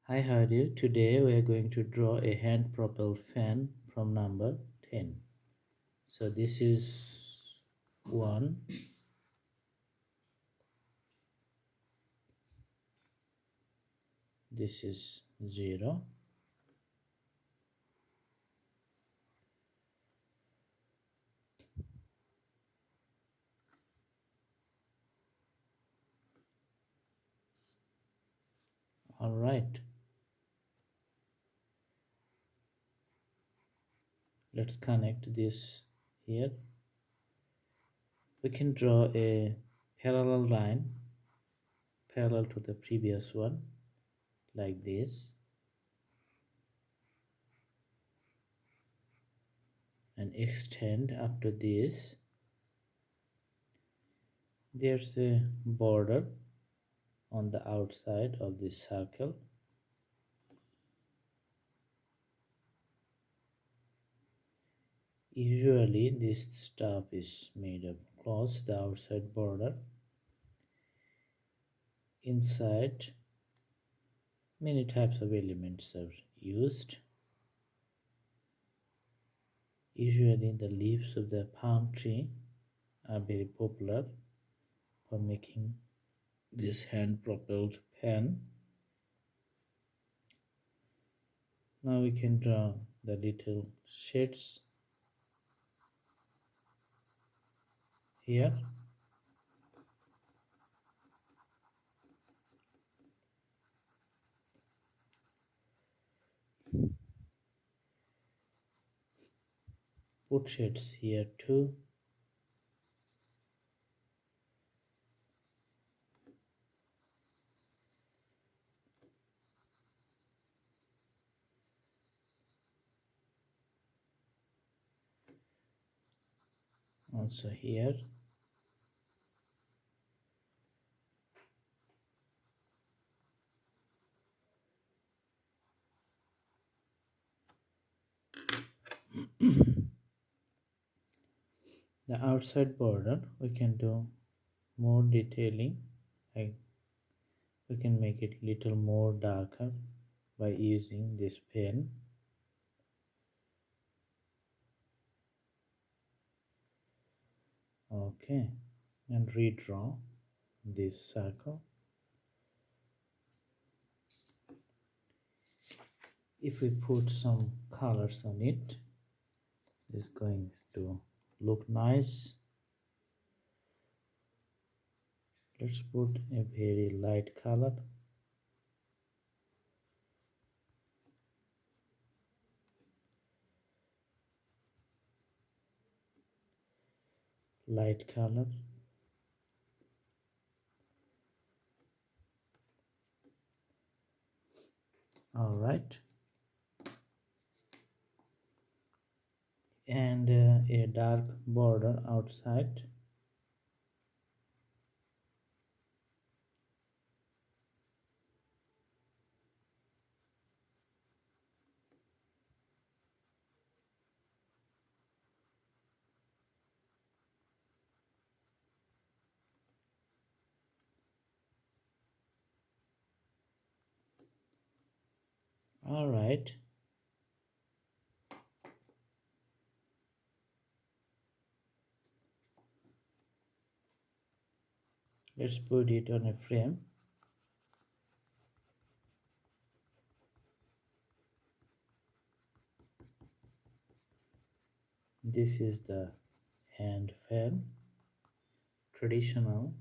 Hi, how are you? Today we are going to draw a hand-propelled fan from number 10. So this is 1, this is 0, alright. Let's connect this here. We can draw a parallel line parallel to the previous one like this and extend up to this. There's a border on the outside of this circle. Usually this stuff is made of cloth, the outside border. Inside many types of elements are used. Usually the leaves of the palm tree are very popular for making this hand-propelled fan. Now we can draw the little shades here. Put shades here too. Also here. The outside border we can do more detailing, like we can make it little more darker by using this pen. Okay, and redraw this circle. If we put some colors on it, it's going to look nice. Let's put a very light color. Light color. All right. And a dark border outside. All right. Let's put it on a frame. This is the hand fan, traditional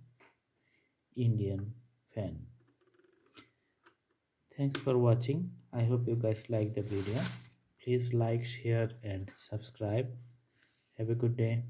Indian fan. Thanks for watching. I hope you guys like the video. Please like, share and subscribe. Have a good day.